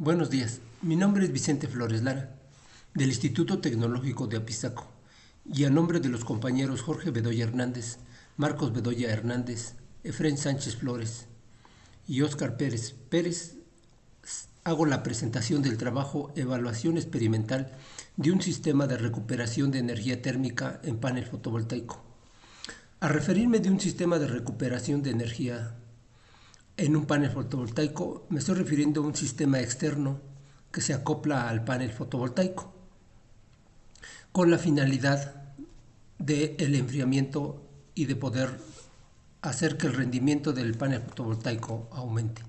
Buenos días, mi nombre es Vicente Flores Lara, del Instituto Tecnológico de Apizaco, y a nombre de los compañeros Jorge Bedoya Hernández, Marcos Bedoya Hernández, Efrén Sánchez Flores y Óscar Pérez Pérez, hago la presentación del trabajo Evaluación Experimental de un sistema de recuperación de energía térmica en panel fotovoltaico. Al referirme de un sistema de recuperación de energía en un panel fotovoltaico, me estoy refiriendo a un sistema externo que se acopla al panel fotovoltaico con la finalidad del enfriamiento y de poder hacer que el rendimiento del panel fotovoltaico aumente.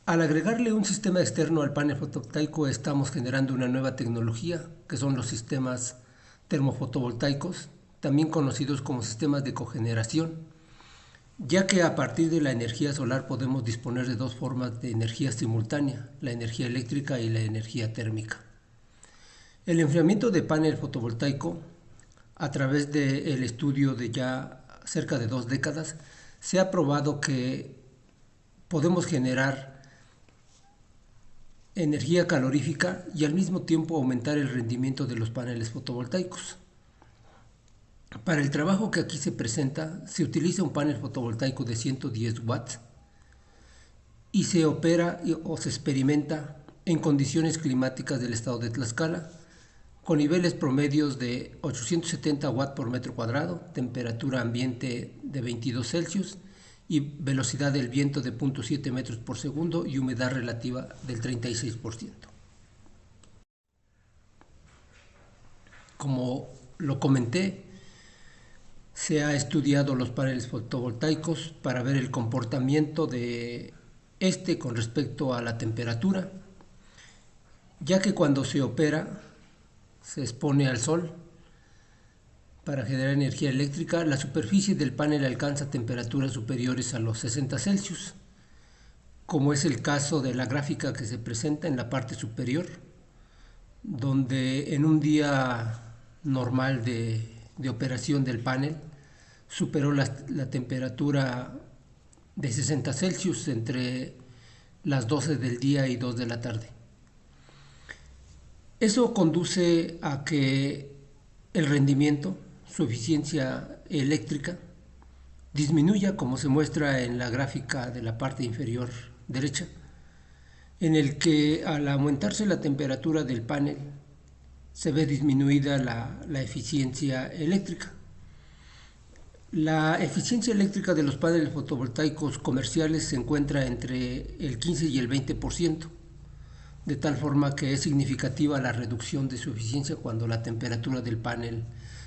Al agregarle un sistema externo al panel fotovoltaico, estamos generando una nueva tecnología, que son los sistemas termofotovoltaicos, también conocidos como sistemas de cogeneración, ya que a partir de la energía solar podemos disponer de dos formas de energía simultánea, la energía eléctrica y la energía térmica. El enfriamiento de panel fotovoltaico, a través del estudio de ya cerca de 2 décadas, se ha probado que podemos generar energía calorífica y al mismo tiempo aumentar el rendimiento de los paneles fotovoltaicos. Para el trabajo que aquí se presenta, se utiliza un panel fotovoltaico de 110 watts y se opera o se experimenta en condiciones climáticas del estado de Tlaxcala, con niveles promedios de 870 watts por metro cuadrado, temperatura ambiente de 22 Celsius y velocidad del viento de 0.7 metros por segundo y humedad relativa del 36%. Como lo comenté, se ha estudiado los paneles fotovoltaicos para ver el comportamiento de este con respecto a la temperatura, ya que cuando se opera, se expone al sol para generar energía eléctrica, la superficie del panel alcanza temperaturas superiores a los 60 Celsius, como es el caso de la gráfica que se presenta en la parte superior, donde en un día normal de operación del panel superó la temperatura de 60 Celsius entre las 12 del día y 2 de la tarde. Eso conduce a que el rendimiento, su eficiencia eléctrica, disminuya, como se muestra en la gráfica de la parte inferior derecha, en el que al aumentarse la temperatura del panel se ve disminuida la eficiencia eléctrica. La eficiencia eléctrica de los paneles fotovoltaicos comerciales se encuentra entre el 15 y el 20%, de tal forma que es significativa la reducción de su eficiencia cuando la temperatura del panel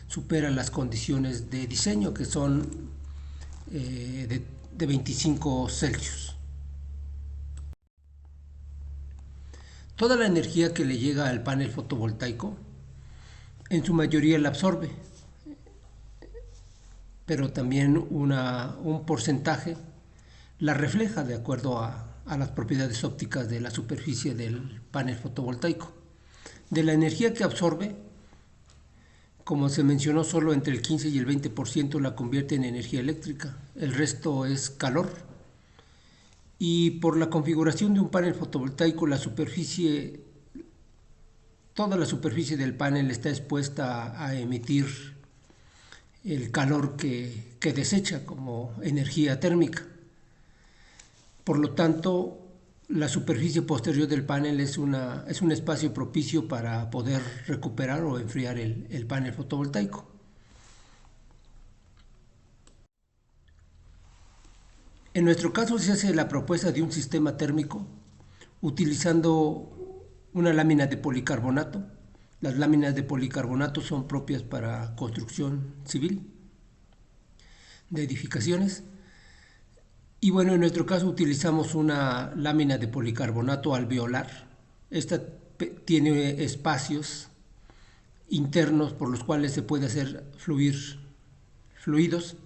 supera las condiciones de diseño, que son de 25 Celsius. Toda la energía que le llega al panel fotovoltaico, en su mayoría la absorbe, pero también un porcentaje la refleja de acuerdo a las propiedades ópticas de la superficie del panel fotovoltaico. De la energía que absorbe, como se mencionó, solo entre el 15 y el 20% la convierte en energía eléctrica, el resto es calor. Y por la configuración de un panel fotovoltaico, toda la superficie del panel está expuesta a emitir el calor que desecha como energía térmica. Por lo tanto, la superficie posterior del panel es un espacio propicio para poder recuperar o enfriar el panel fotovoltaico. En nuestro caso se hace la propuesta de un sistema térmico utilizando una lámina de policarbonato. Las láminas de policarbonato son propias para construcción civil de edificaciones. Y bueno, en nuestro caso utilizamos una lámina de policarbonato alveolar. Esta tiene espacios internos por los cuales se puede hacer fluir fluidos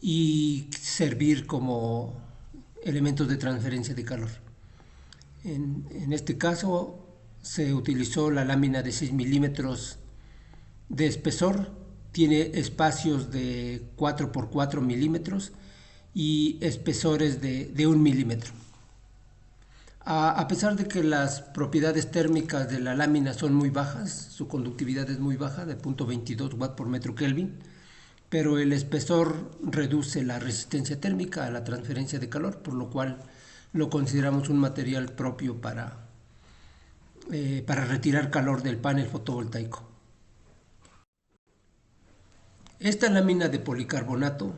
y servir como elementos de transferencia de calor. En este caso se utilizó la lámina de 6 milímetros de espesor, tiene espacios de 4 por 4 milímetros y espesores de 1 milímetro. A pesar de que las propiedades térmicas de la lámina son muy bajas, su conductividad es muy baja, de 0.22 watt por metro Kelvin, pero el espesor reduce la resistencia térmica a la transferencia de calor, por lo cual lo consideramos un material propio para retirar calor del panel fotovoltaico. Esta lámina de policarbonato,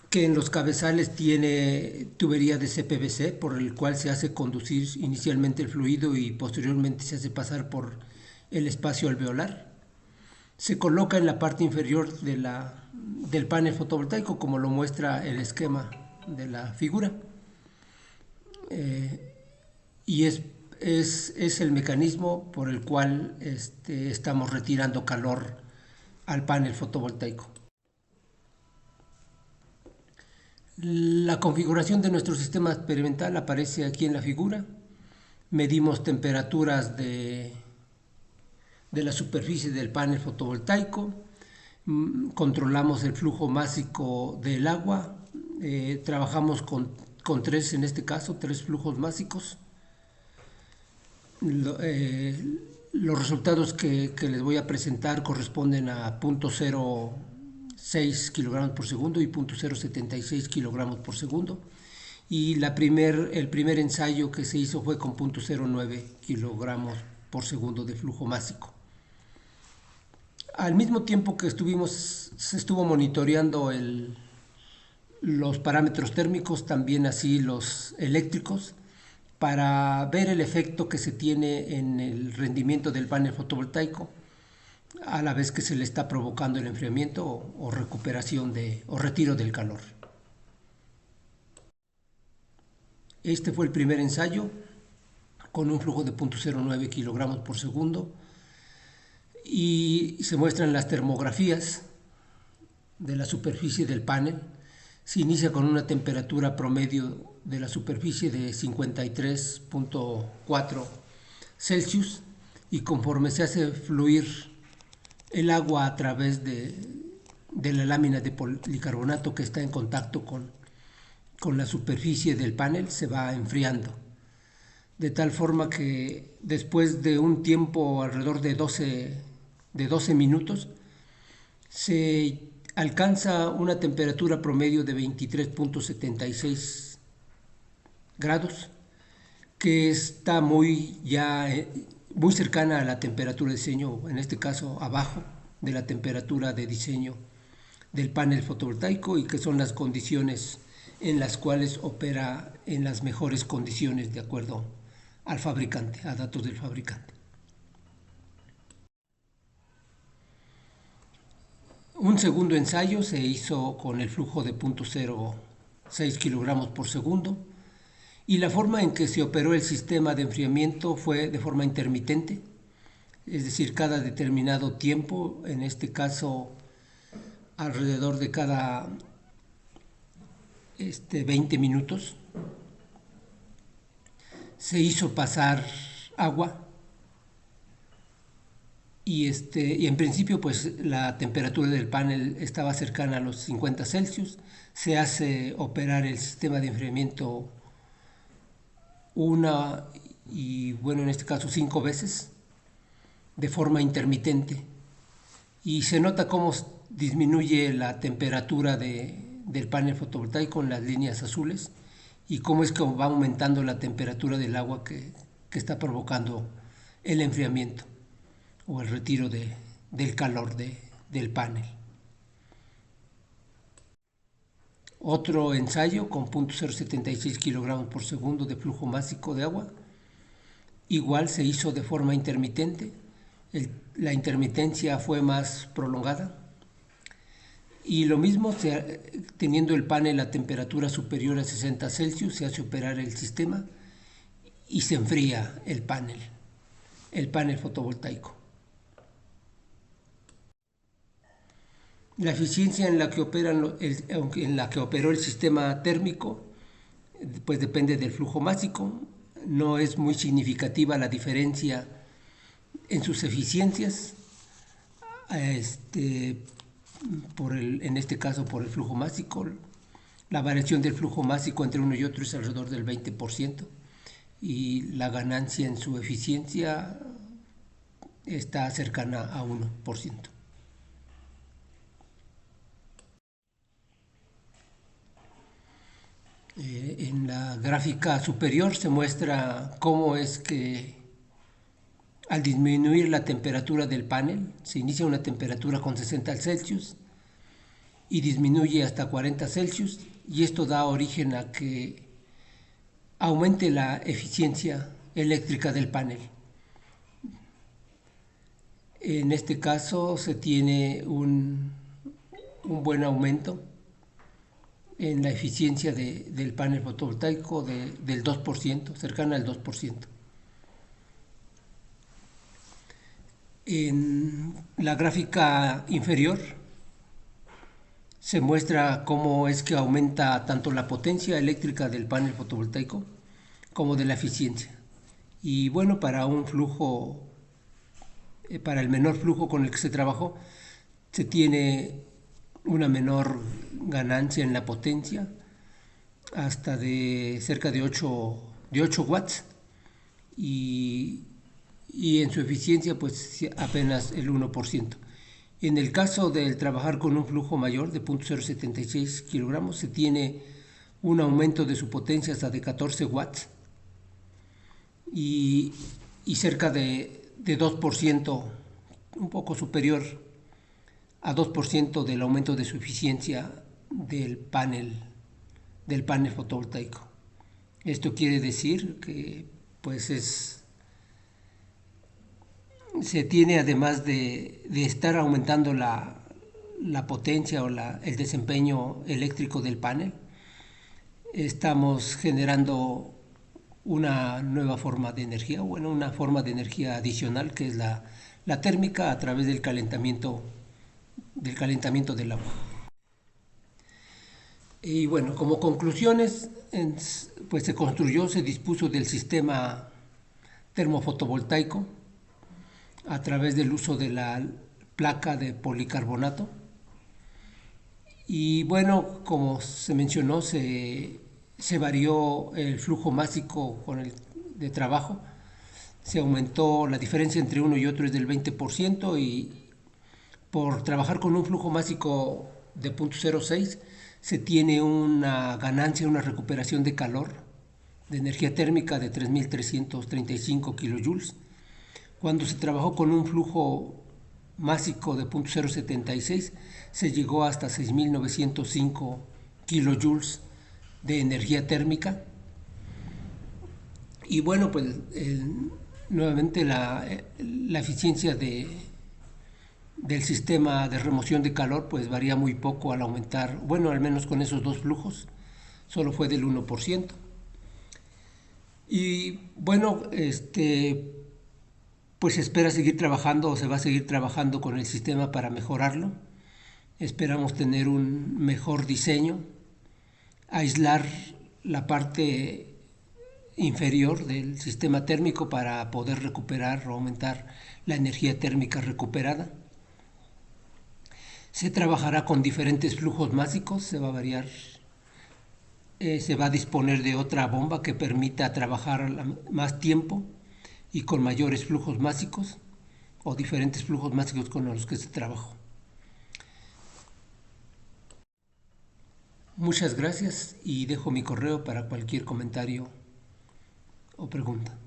que en los cabezales tiene tubería de CPVC, por el cual se hace conducir inicialmente el fluido y posteriormente se hace pasar por el espacio alveolar, se coloca en la parte inferior del panel fotovoltaico, como lo muestra el esquema de la figura, y es el mecanismo por el cual estamos retirando calor al panel fotovoltaico. La configuración de nuestro sistema experimental aparece aquí en la figura. Medimos temperaturas de la superficie del panel fotovoltaico, controlamos el flujo másico del agua, trabajamos con tres, en este caso, 3 flujos másicos. Los resultados que les voy a presentar corresponden a 0.06 kilogramos por segundo y 0.076 kilogramos por segundo. Y el primer ensayo que se hizo fue con 0.09 kilogramos por segundo de flujo másico. Al mismo tiempo que se estuvo monitoreando los parámetros térmicos, también así los eléctricos, para ver el efecto que se tiene en el rendimiento del panel fotovoltaico a la vez que se le está provocando el enfriamiento o recuperación o retiro del calor. Este fue el primer ensayo con un flujo de 0.09 kilogramos por segundo y se muestran las termografías de la superficie del panel. Se inicia con una temperatura promedio de la superficie de 53.4 Celsius y conforme se hace fluir el agua a través de la lámina de policarbonato que está en contacto con la superficie del panel, se va enfriando, de tal forma que después de un tiempo alrededor de 12 minutos se alcanza una temperatura promedio de 23.76 grados, que está muy cercana a la temperatura de diseño, en este caso abajo de la temperatura de diseño del panel fotovoltaico, y que son las condiciones en las cuales opera en las mejores condiciones de acuerdo al fabricante, a datos del fabricante. Un segundo ensayo se hizo con el flujo de 0.06 kilogramos por segundo y la forma en que se operó el sistema de enfriamiento fue de forma intermitente, es decir, cada determinado tiempo, en este caso alrededor de cada 20 minutos, se hizo pasar agua y en principio pues la temperatura del panel estaba cercana a los 50 Celsius. Se hace operar el sistema de enfriamiento en este caso 5 veces de forma intermitente, y se nota cómo disminuye la temperatura del panel fotovoltaico en las líneas azules y cómo es que va aumentando la temperatura del agua que está provocando el enfriamiento o el retiro del calor del panel. Otro ensayo con 0.076 kilogramos por segundo de flujo másico de agua, igual se hizo de forma intermitente. La intermitencia fue más prolongada y lo mismo, teniendo el panel a temperatura superior a 60 Celsius, se hace operar el sistema y se enfría el panel fotovoltaico. La eficiencia en la que operó el sistema térmico pues depende del flujo másico. No es muy significativa la diferencia en sus eficiencias, en este caso por el flujo másico. La variación del flujo másico entre uno y otro es alrededor del 20% y la ganancia en su eficiencia está cercana a 1%. En la gráfica superior se muestra cómo es que al disminuir la temperatura del panel, se inicia una temperatura con 60 Celsius y disminuye hasta 40 Celsius, y esto da origen a que aumente la eficiencia eléctrica del panel. En este caso se tiene un buen aumento en la eficiencia del panel fotovoltaico del 2%, cercana al 2%. En la gráfica inferior se muestra cómo es que aumenta tanto la potencia eléctrica del panel fotovoltaico como de la eficiencia. Y bueno, para un flujo, para el menor flujo con el que se trabajó, se tiene una menor ganancia en la potencia, hasta de cerca de 8 watts, y en su eficiencia pues apenas el 1%. En el caso del trabajar con un flujo mayor de 0.076 kilogramos, se tiene un aumento de su potencia hasta de 14 watts y cerca de 2%, un poco superior a 2% del aumento de su eficiencia del panel fotovoltaico. Esto quiere decir que pues se tiene, además de estar aumentando la potencia o el desempeño eléctrico del panel, estamos generando una nueva forma de energía, bueno, una forma de energía adicional, que es la térmica a través del calentamiento del agua. Y bueno, como conclusiones, pues se dispuso del sistema termofotovoltaico a través del uso de la placa de policarbonato. Y bueno, como se mencionó, se varió el flujo másico de trabajo, se aumentó la diferencia entre uno y otro es del 20%, y por trabajar con un flujo másico de 0.06 se tiene una ganancia, una recuperación de calor, de energía térmica de 3.335 kilojoules. Cuando se trabajó con un flujo másico de 0.076 se llegó hasta 6.905 kilojoules de energía térmica. Y bueno, pues nuevamente la eficiencia del sistema de remoción de calor pues varía muy poco al aumentar, bueno, al menos con esos dos flujos, solo fue del 1%. Y bueno, pues se espera seguir trabajando, o se va a seguir trabajando con el sistema para mejorarlo. Esperamos tener un mejor diseño, aislar la parte inferior del sistema térmico para poder recuperar o aumentar la energía térmica recuperada. Se trabajará con diferentes flujos másicos, se va a variar, se va a disponer de otra bomba que permita trabajar más tiempo y con mayores flujos másicos, o diferentes flujos másicos con los que se trabajó. Muchas gracias, y dejo mi correo para cualquier comentario o pregunta.